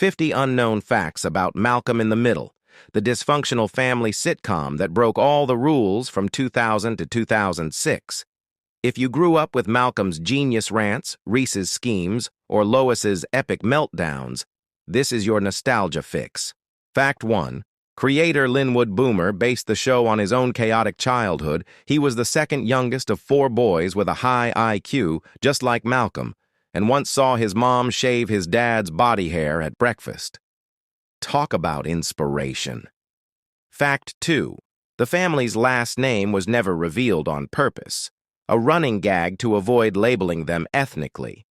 50 unknown facts about Malcolm in the Middle, the dysfunctional family sitcom that broke all the rules from 2000 to 2006. If you grew up with Malcolm's genius rants, Reese's schemes, or Lois's epic meltdowns, this is your nostalgia fix. Fact 1. Creator Linwood Boomer based the show on his own chaotic childhood. He was the second youngest of 4 boys with a high IQ, just like Malcolm, and once saw his mom shave his dad's body hair at breakfast. Talk about inspiration. Fact 2. The family's last name was never revealed on purpose, a running gag to avoid labeling them ethnically.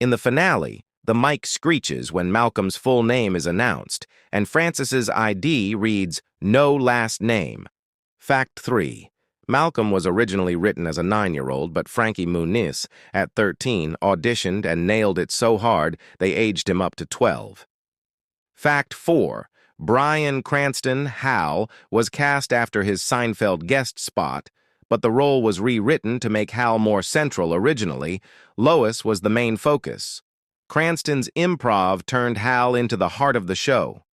In the finale, the mic screeches when Malcolm's full name is announced, and Francis's ID reads, "No last name." Fact 3. Malcolm was originally written as a 9-year-old, but Frankie Muniz, at 13, auditioned and nailed it so hard they aged him up to 12. Fact 4. Bryan Cranston, Hal, was cast after his Seinfeld guest spot, but the role was rewritten to make Hal more central originally. Lois was the main focus. Cranston's improv turned Hal into the heart of the show.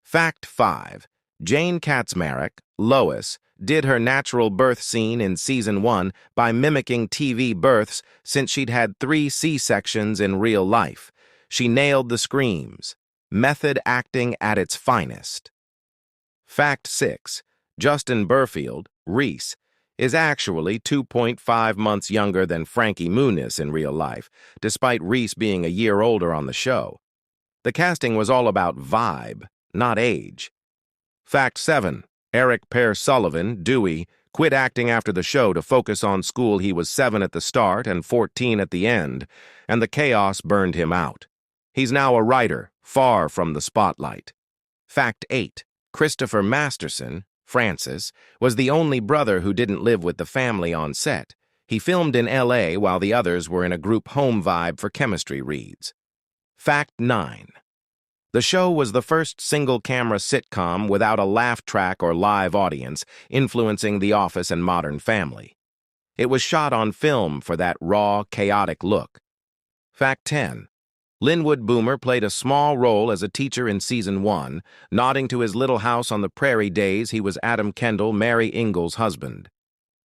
Fact 5. Jane Kaczmarek, Lois, did her natural birth scene in Season 1 by mimicking TV births since she'd had 3 C-sections in real life. She nailed the screams. Method acting at its finest. Fact 6. Justin Burfield, Reese, is actually 2.5 months younger than Frankie Muniz in real life, despite Reese being a year older on the show. The casting was all about vibe, not age. Fact 7. Eric Pear Sullivan, Dewey, quit acting after the show to focus on school. He was 7 at the start and 14 at the end, and the chaos burned him out. He's now a writer, far from the spotlight. Fact 8. Christopher Masterson, Francis, was the only brother who didn't live with the family on set. He filmed in LA while the others were in a group home vibe for chemistry reads. Fact 9. The show was the first single-camera sitcom without a laugh track or live audience, influencing The Office and Modern Family. It was shot on film for that raw, chaotic look. Fact 10. Linwood Boomer played a small role as a teacher in Season 1, nodding to his Little House on the Prairie days. He was Adam Kendall, Mary Ingalls' husband.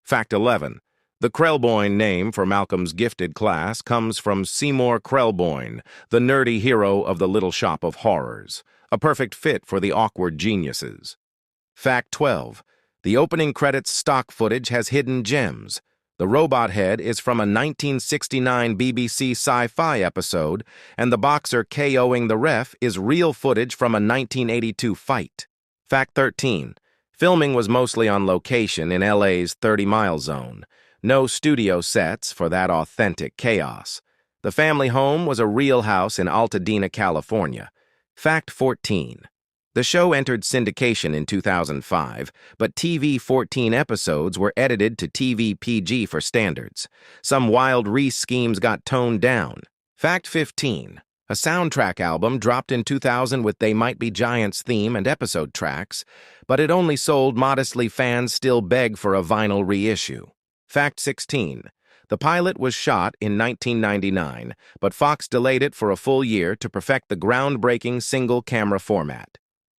Fact 11. The Krelboyne name for Malcolm's gifted class comes from Seymour Krelboyne, the nerdy hero of the Little Shop of Horrors, a perfect fit for the awkward geniuses. Fact 12. The opening credits stock footage has hidden gems. The robot head is from a 1969 BBC sci-fi episode, and the boxer KOing the ref is real footage from a 1982 fight. Fact 13. Filming was mostly on location in LA's 30-mile zone. No studio sets for that authentic chaos. The family home was a real house in Altadena, California. Fact 14. The show entered syndication in 2005, but TV 14 episodes were edited to TV PG for standards. Some wild Reese schemes got toned down. Fact 15. A soundtrack album dropped in 2000 with They Might Be Giants theme and episode tracks, but it only sold modestly. Fans still beg for a vinyl reissue. Fact 16. The pilot was shot in 1999, but Fox delayed it for a full year to perfect the groundbreaking single-camera format.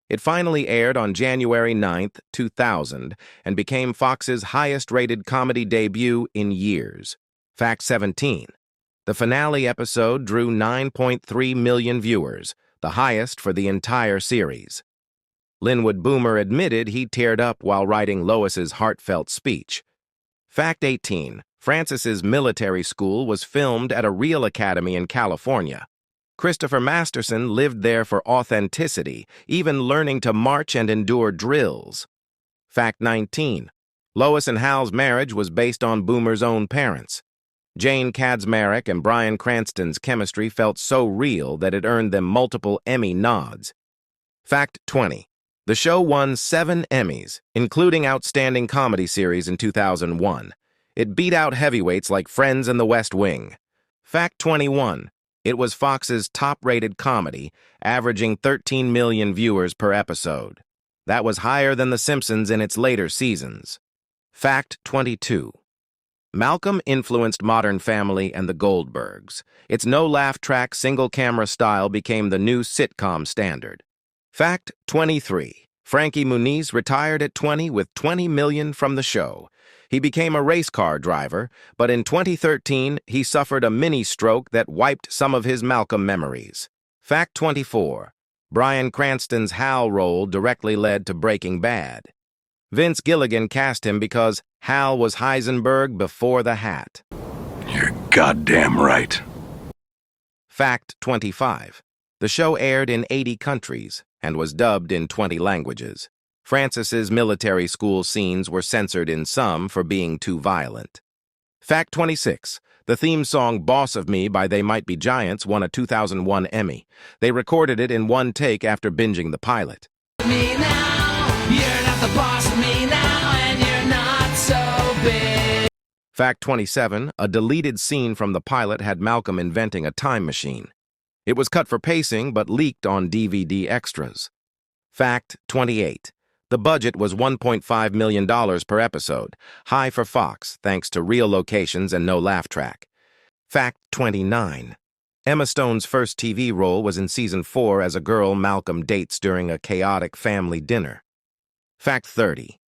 It finally aired on January 9, 2000, and became Fox's highest-rated comedy debut in years. Fact 17. The finale episode drew 9.3 million viewers, the highest for the entire series. Linwood Boomer admitted he teared up while writing Lois's heartfelt speech. Fact 18. Francis's military school was filmed at a real academy in California. Christopher Masterson lived there for authenticity, even learning to march and endure drills. Fact 19. Lois and Hal's marriage was based on Boomer's own parents. Jane Kaczmarek and Bryan Cranston's chemistry felt so real that it earned them multiple Emmy nods. Fact 20. The show won 7 Emmys, including Outstanding Comedy Series in 2001. It beat out heavyweights like Friends and The West Wing. Fact 21. It was Fox's top-rated comedy, averaging 13 million viewers per episode. That was higher than The Simpsons in its later seasons. Fact 22. Malcolm influenced Modern Family and the Goldbergs. Its no-laugh-track, single-camera style became the new sitcom standard. Fact 23. Frankie Muniz retired at 20 with $20 million from the show. He became a race car driver, but in 2013, he suffered a mini-stroke that wiped some of his Malcolm memories. Fact 24. Bryan Cranston's Hal role directly led to Breaking Bad. Vince Gilligan cast him because Hal was Heisenberg before the hat. You're goddamn right. Fact 25. The show aired in 80 countries and was dubbed in 20 languages. Francis's military school scenes were censored in some for being too violent. Fact 26. The theme song Boss of Me by They Might Be Giants won a 2001 Emmy. They recorded it in one take after binging the pilot. Me now, you're not the boss of me now, and you're not so big. Fact 27. A deleted scene from the pilot had Malcolm inventing a time machine. It was cut for pacing but leaked on DVD extras. Fact 28. The budget was $1.5 million per episode, high for Fox thanks to real locations and no laugh track. Fact 29. Emma Stone's first TV role was in Season 4 as a girl Malcolm dates during a chaotic family dinner. Fact 30.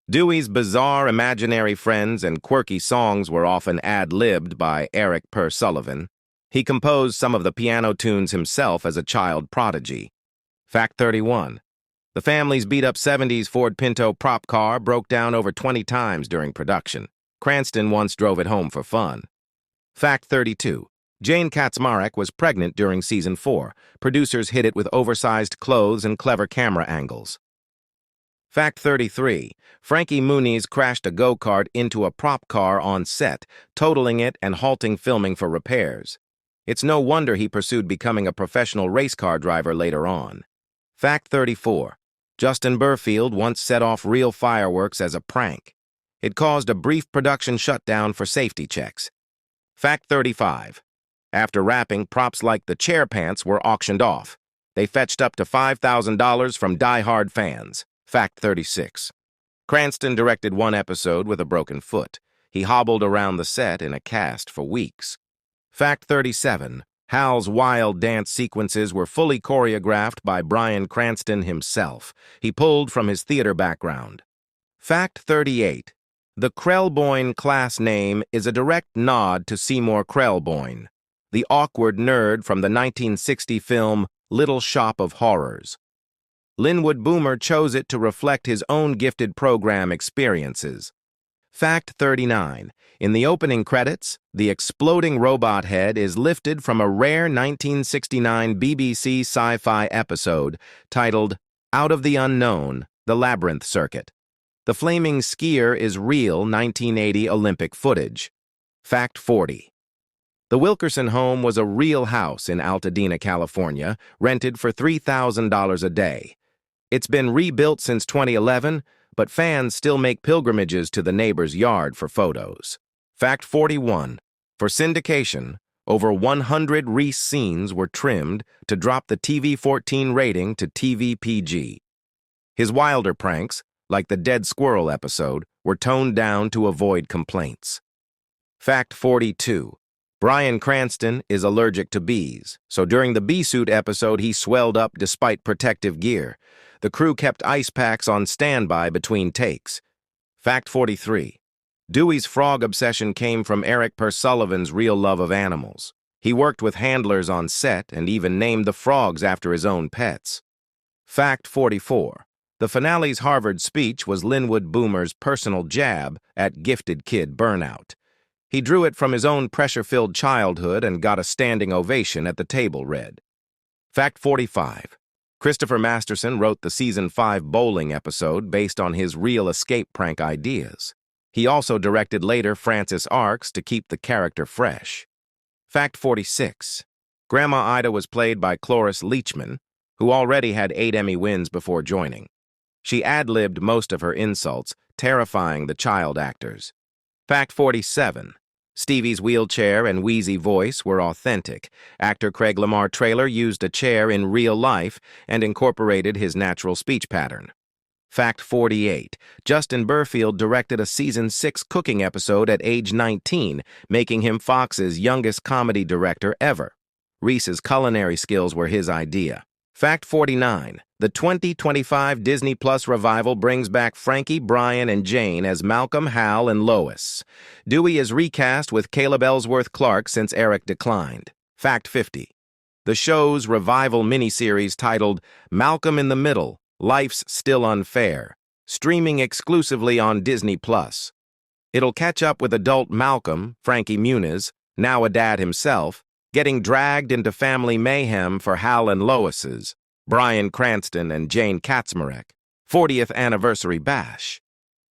Dewey's bizarre imaginary friends and quirky songs were often ad-libbed by Eric Per Sullivan. He composed some of the piano tunes himself as a child prodigy. Fact 31. The family's beat-up 70s Ford Pinto prop car broke down over 20 times during production. Cranston once drove it home for fun. Fact 32. Jane Kaczmarek was pregnant during Season 4. Producers hid it with oversized clothes and clever camera angles. Fact 33. Frankie Muniz crashed a go-kart into a prop car on set, totaling it and halting filming for repairs. It's no wonder he pursued becoming a professional race car driver later on. Fact 34. Justin Burfield once set off real fireworks as a prank. It caused a brief production shutdown for safety checks. Fact 35. After wrapping, props like the chair pants were auctioned off. They fetched up to $5,000 from die-hard fans. Fact 36. Cranston directed one episode with a broken foot. He hobbled around the set in a cast for weeks. Fact 37. Hal's wild dance sequences were fully choreographed by Bryan Cranston himself. He pulled from his theater background. Fact 38. The Krellboyne class name is a direct nod to Seymour Krelboyne, the awkward nerd from the 1960 film Little Shop of Horrors. Linwood Boomer chose it to reflect his own gifted program experiences. Fact 39. In the opening credits, the exploding robot head is lifted from a rare 1969 BBC sci-fi episode titled Out of the Unknown, The Labyrinth Circuit. The flaming skier is real 1980 Olympic footage. Fact 40. The Wilkerson home was a real house in Altadena, California, rented for $3,000 a day. It's been rebuilt since 2011, but fans still make pilgrimages to the neighbor's yard for photos. Fact 41. For syndication, over 100 Reese scenes were trimmed to drop the TV-14 rating to TV-PG. His wilder pranks, like the dead squirrel episode, were toned down to avoid complaints. Fact 42. Bryan Cranston is allergic to bees, so during the bee suit episode he swelled up despite protective gear. The crew kept ice packs on standby between takes. Fact 43. Dewey's frog obsession came from Eric Per Sullivan's real love of animals. He worked with handlers on set and even named the frogs after his own pets. Fact 44. The finale's Harvard speech was Linwood Boomer's personal jab at gifted kid burnout. He drew it from his own pressure-filled childhood and got a standing ovation at the table read. Fact 45. Christopher Masterson wrote the Season 5 bowling episode based on his real escape prank ideas. He also directed later Francis arcs to keep the character fresh. Fact 46. Grandma Ida was played by Cloris Leachman, who already had 8 Emmy wins before joining. She ad-libbed most of her insults, terrifying the child actors. Fact 47. Stevie's wheelchair and wheezy voice were authentic. Actor Craig Lamar Traylor used a chair in real life and incorporated his natural speech pattern. Fact 48. Justin Burfield directed a season 6 cooking episode at age 19, making him Fox's youngest comedy director ever. Reese's culinary skills were his idea. Fact 49. The 2025 Disney Plus revival brings back Frankie, Brian, and Jane as Malcolm, Hal, and Lois. Dewey is recast with Caleb Ellsworth Clark since Eric declined. Fact 50. The show's revival miniseries titled Malcolm in the Middle, Life's Still Unfair, streaming exclusively on Disney Plus. It'll catch up with adult Malcolm, Frankie Muniz, now a dad himself, getting dragged into family mayhem for Hal and Lois's, Bryan Cranston and Jane Kaczmarek, 40th anniversary bash.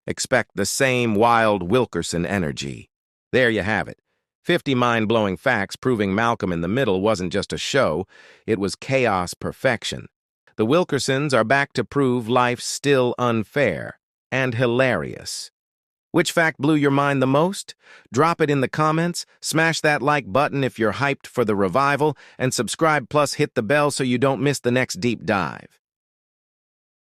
Expect the same wild Wilkerson energy. There you have it. 50 mind-blowing facts proving Malcolm in the Middle wasn't just a show, it was chaos perfection. The Wilkersons are back to prove life's still unfair and hilarious. Which fact blew your mind the most? Drop it in the comments, smash that like button if you're hyped for the revival, and subscribe plus hit the bell so you don't miss the next deep dive.